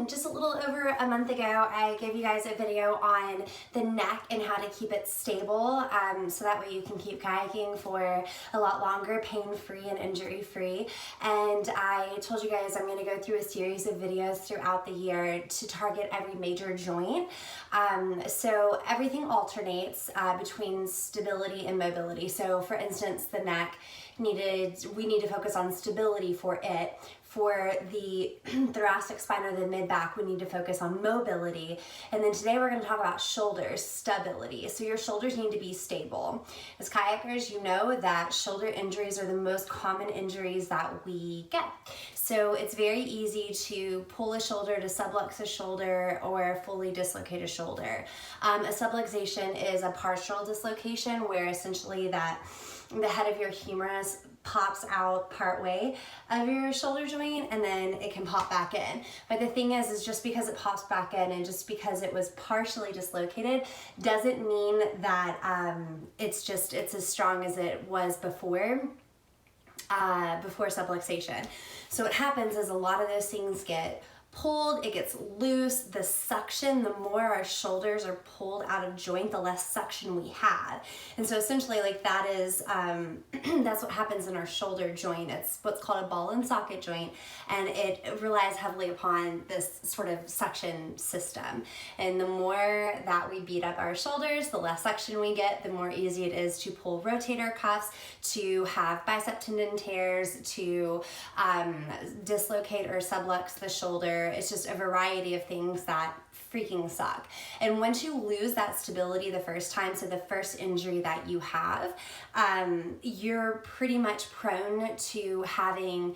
just a little over a month ago, I gave you guys a video on the neck and how to keep it stable, so that way you can keep kayaking for a lot longer, pain-free and injury-free. And I told you guys I'm going to go through a series of videos throughout the year to target every major joint. So everything alternates between stability and mobility. So for instance, the neck we need to focus on stability for it. For the thoracic spine or the mid-back, we need to focus on mobility. And then today we're going to talk about shoulders, stability. So your shoulders need to be stable. As kayakers, you know that shoulder injuries are the most common injuries that we get. So it's very easy to pull a shoulder, to sublux a shoulder, or fully dislocate a shoulder. A subluxation is a partial dislocation where essentially that the head of your humerus pops out part way of your shoulder joint and then it can pop back in. But the thing is just because it pops back in and just because it was partially dislocated doesn't mean that it's as strong as it was before subluxation. So what happens is a lot of those things get pulled, it gets loose, the suction, the more our shoulders are pulled out of joint, the less suction we have. And so essentially like that is, that's what happens in our shoulder joint. It's what's called a ball and socket joint, and it relies heavily upon this sort of suction system. And the more that we beat up our shoulders, the less suction we get, the more easy it is to pull rotator cuffs, to have bicep tendon tears, to dislocate or sublux the shoulder. It's just a variety of things that freaking suck. And once you lose that stability the first time, so the first injury that you have, you're pretty much prone to having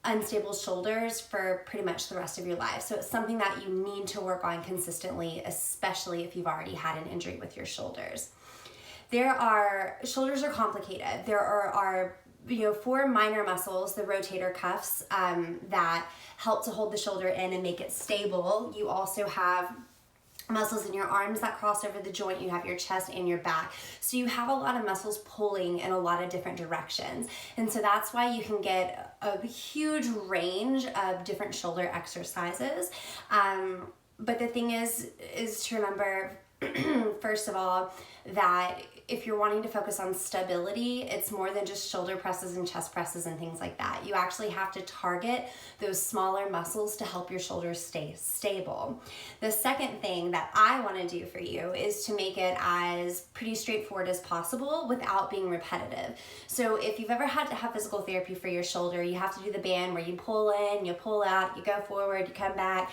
unstable shoulders for pretty much the rest of your life. So it's something that you need to work on consistently, especially if you've already had an injury with your shoulders. Shoulders are complicated. There are 4 minor muscles, the rotator cuffs, that help to hold the shoulder in and make it stable. You also have muscles in your arms that cross over the joint. You have your chest and your back. So you have a lot of muscles pulling in a lot of different directions. And so that's why you can get a huge range of different shoulder exercises. But the thing is to remember, first of all, that if you're wanting to focus on stability, it's more than just shoulder presses and chest presses and things like that. You actually have to target those smaller muscles to help your shoulders stay stable. The second thing that I want to do for you is to make it as pretty straightforward as possible without being repetitive. So if you've ever had to have physical therapy for your shoulder, you have to do the band where you pull in, you pull out, you go forward, you come back.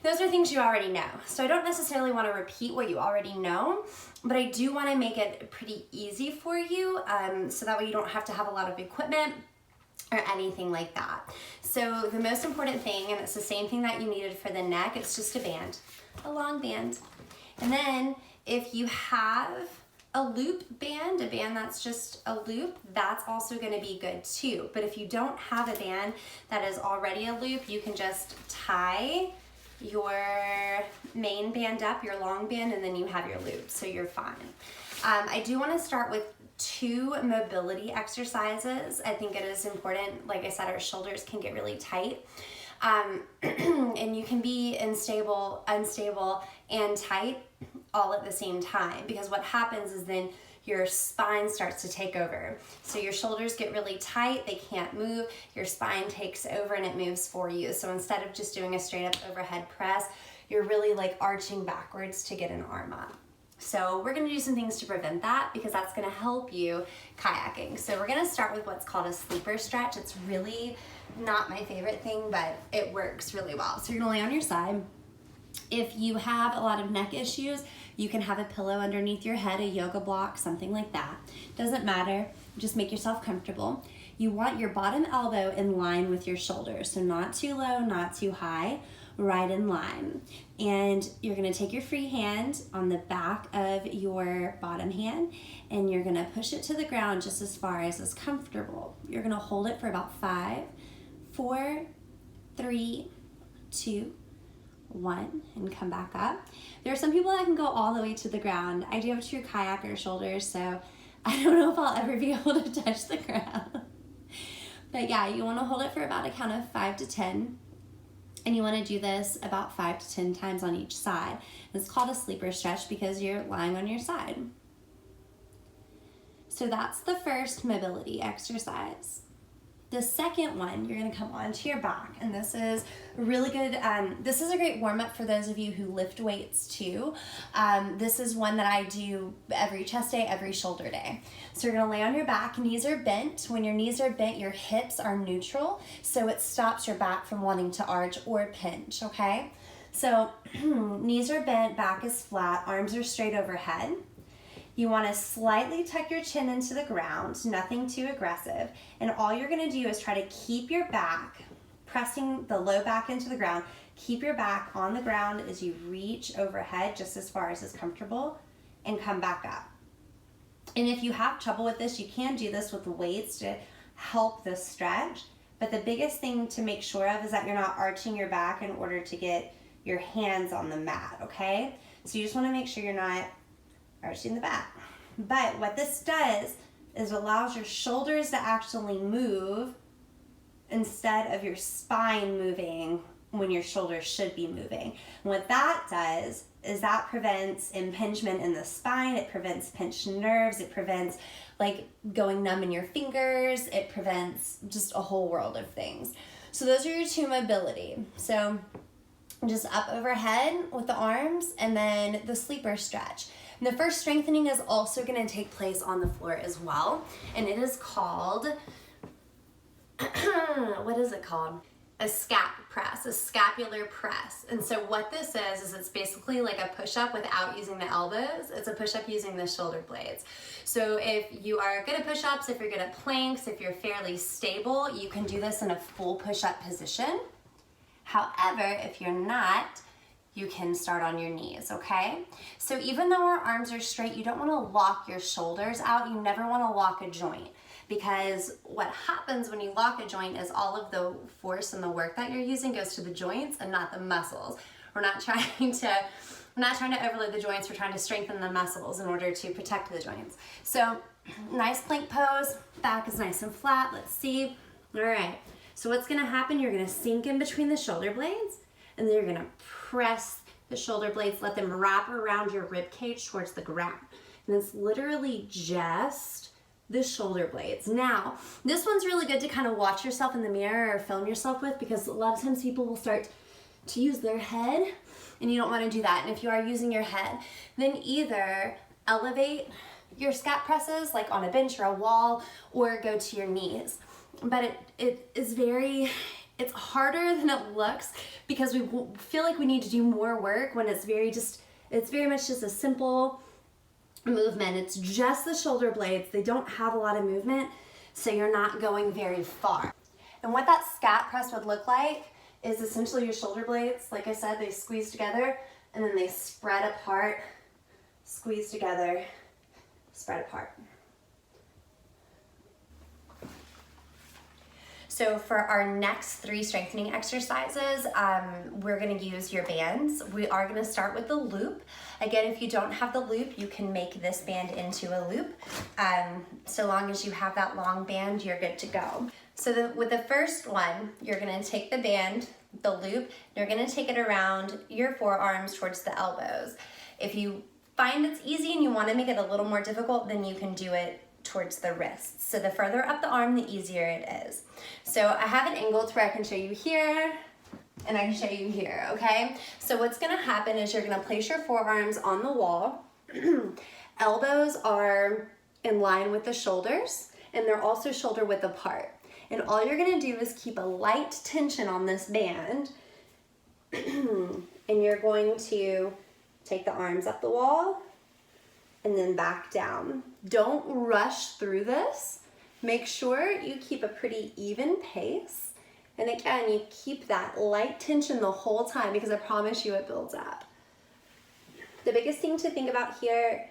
Those are things you already know. So I don't necessarily want to repeat what you already know, but I do want to make it pretty easy for you, so that way you don't have to have a lot of equipment or anything like that. So the most important thing, and it's the same thing that you needed for the neck, it's just a band, a long band. And then if you have a loop band, a band that's just a loop, that's also going to be good too. But if you don't have a band that is already a loop, you can just tie your main band up, your long band, and then you have your loop, so you're fine. I do want to start with 2 mobility exercises. I think it is important. Like I said, our shoulders can get really tight, and you can be unstable, and tight all at the same time, because what happens is then your spine starts to take over. So your shoulders get really tight, they can't move, your spine takes over and it moves for you. So instead of just doing a straight up overhead press, you're really like arching backwards to get an arm up. So we're gonna do some things to prevent that, because that's gonna help you kayaking. So we're gonna start with what's called a sleeper stretch. It's really not my favorite thing, but it works really well. So you're gonna lay on your side. If you have a lot of neck issues, you can have a pillow underneath your head, a yoga block, something like that. Doesn't matter, just make yourself comfortable. You want your bottom elbow in line with your shoulder, so not too low, not too high, right in line. And you're gonna take your free hand on the back of your bottom hand, and you're gonna push it to the ground just as far as is comfortable. You're gonna hold it for about 5, 4, 3, 2, 1, and come back up. There are some people that can go all the way to the ground. I do have true kayaker shoulders, so I don't know if I'll ever be able to touch the ground. But yeah, you want to hold it for about a count of 5 to 10. And you want to do this about 5 to 10 times on each side. It's called a sleeper stretch because you're lying on your side. So that's the first mobility exercise. The second one, you're gonna come onto your back, and this is really good. This is a great warm-up for those of you who lift weights too. This is one that I do every chest day, every shoulder day. So you're gonna lay on your back, knees are bent. When your knees are bent, your hips are neutral, so it stops your back from wanting to arch or pinch, okay? So knees are bent, back is flat, arms are straight overhead. You want to slightly tuck your chin into the ground, nothing too aggressive. And all you're going to do is try to keep your back, pressing the low back into the ground, keep your back on the ground as you reach overhead just as far as is comfortable and come back up. And if you have trouble with this, you can do this with the weights to help this stretch. But the biggest thing to make sure of is that you're not arching your back in order to get your hands on the mat, okay? So you just want to make sure you're not arching the back. But what this does is it allows your shoulders to actually move instead of your spine moving when your shoulders should be moving. And what that does is that prevents impingement in the spine, it prevents pinched nerves, it prevents like going numb in your fingers, it prevents just a whole world of things. So those are your two mobility. So just up overhead with the arms, and then the sleeper stretch. And the first strengthening is also going to take place on the floor as well, and it is called, what is it called? A scap press, a scapular press. And so what this is it's basically like a push-up without using the elbows. It's a push-up using the shoulder blades. So if you are good at push-ups, if you're good at planks, if you're fairly stable, you can do this in a full push-up position. However, if you're not, you can start on your knees, okay? So even though our arms are straight, you don't want to lock your shoulders out. You never want to lock a joint, because what happens when you lock a joint is all of the force and the work that you're using goes to the joints and not the muscles. We're not trying to overload the joints. We're trying to strengthen the muscles in order to protect the joints. So nice plank pose, back is nice and flat. Let's see. All right. So what's going to happen, you're going to sink in between the shoulder blades, and then you're going to press the shoulder blades, let them wrap around your rib cage towards the ground. And it's literally just the shoulder blades. Now, this one's really good to kind of watch yourself in the mirror or film yourself with, because a lot of times people will start to use their head, and you don't want to do that. And if you are using your head, then either elevate your scap presses like on a bench or a wall, or go to your knees. But it's harder than it looks, because we feel like we need to do more work when it's very much just a simple movement. It's just the shoulder blades. They don't have a lot of movement, so you're not going very far. And what that scap press would look like is essentially your shoulder blades, like I said, they squeeze together and then they spread apart, squeeze together, spread apart. So for our next 3 strengthening exercises, we're going to use your bands. We are going to start with the loop. Again, if you don't have the loop, you can make this band into a loop. So long as you have that long band, you're good to go. So with the first one, you're going to take the band, the loop, you're going to take it around your forearms towards the elbows. If you find it's easy and you want to make it a little more difficult, then you can do it towards the wrists. So the further up the arm, the easier it is. So I have an angle to where I can show you here and I can show you here, okay? So what's gonna happen is you're gonna place your forearms on the wall. Elbows are in line with the shoulders, and they're also shoulder width apart. And all you're gonna do is keep a light tension on this band, and you're going to take the arms up the wall and then back down. Don't rush through this. Make sure you keep a pretty even pace. And again, you keep that light tension the whole time, because I promise you it builds up. The biggest thing to think about here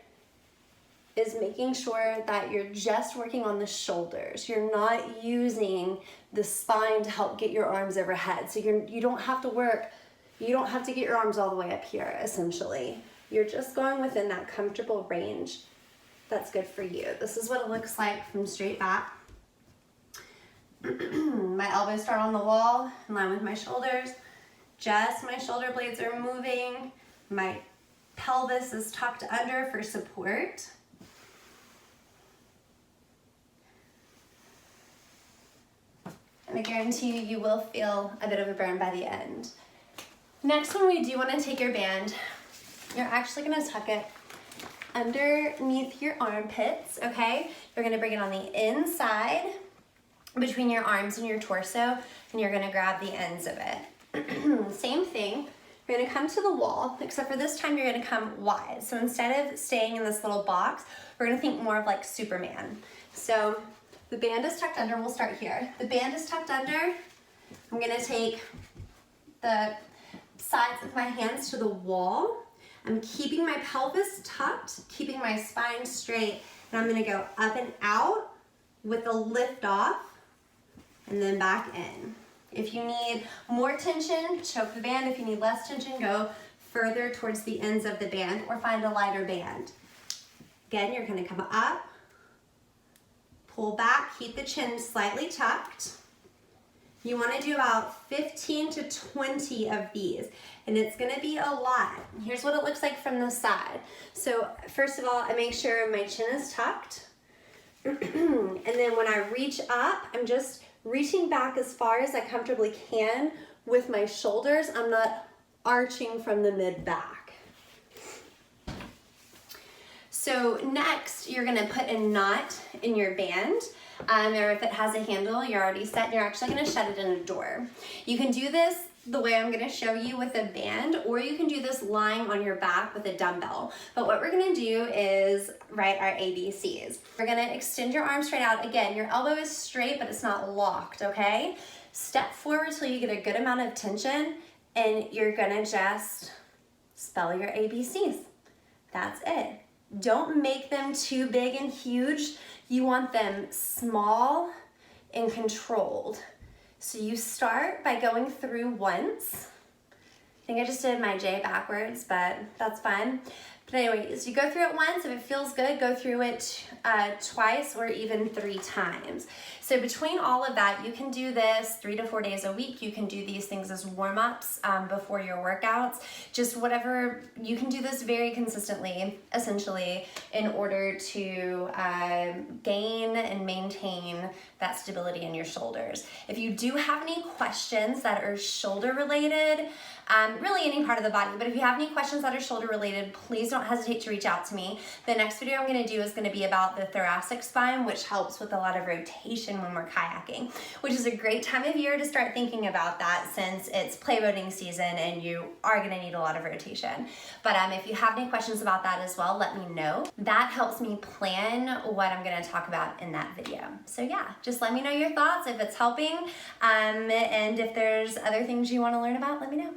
is making sure that you're just working on the shoulders. You're not using the spine to help get your arms overhead. So you don't have to get your arms all the way up here, essentially. You're just going within that comfortable range that's good for you. This is what it looks like from straight back. My elbows start on the wall, in line with my shoulders, Just my shoulder blades are moving. My pelvis is tucked under for support. And I guarantee you, you will feel a bit of a burn by the end. Next one, we do want to take your band. You're actually going to tuck it underneath your armpits, okay? You're going to bring it on the inside between your arms and your torso, and you're going to grab the ends of it. Same thing. You're going to come to the wall, except for this time you're going to come wide. So instead of staying in this little box, we're going to think more of like Superman. So the band is tucked under. We'll start here. The band is tucked under. I'm going to take the sides of my hands to the wall. I'm keeping my pelvis tucked, keeping my spine straight, and I'm going to go up and out with a lift off and then back in. If you need more tension, choke the band. If you need less tension, go further towards the ends of the band or find a lighter band. Again, you're going to come up, pull back, keep the chin slightly tucked. You want to do about 15 to 20 of these, and it's going to be a lot. Here's what it looks like from the side. So first of all, I make sure my chin is tucked, and then when I reach up, I'm just reaching back as far as I comfortably can with my shoulders. I'm not arching from the mid-back. So next, you're going to put a knot in your band. Or if it has a handle, you're already set, and you're actually going to shut it in a door. You can do this the way I'm going to show you with a band, or you can do this lying on your back with a dumbbell. But what we're going to do is write our ABCs. We're going to extend your arm straight out. Again, your elbow is straight, but it's not locked, okay? Step forward till you get a good amount of tension, and you're going to just spell your ABCs. That's it. Don't make them too big and huge. You want them small and controlled. So you start by going through once. I think I just did my J backwards, but that's fine. But anyways, you go through it once. If it feels good, go through it twice or even 3 times. So between all of that, you can do this 3 to 4 days a week. You can do these things as warm-ups before your workouts. Just whatever, you can do this very consistently, essentially, in order to gain and maintain that stability in your shoulders. If you do have any questions that are shoulder related, really any part of the body, but if you have any questions that are shoulder related, please don't hesitate to reach out to me. The next video I'm going to do is going to be about the thoracic spine, which helps with a lot of rotation when we're kayaking, which is a great time of year to start thinking about that since it's play boating season and you are going to need a lot of rotation. But if you have any questions about that as well, let me know. That helps me plan what I'm going to talk about in that video. So yeah, just let me know your thoughts if it's helping, and if there's other things you want to learn about, let me know.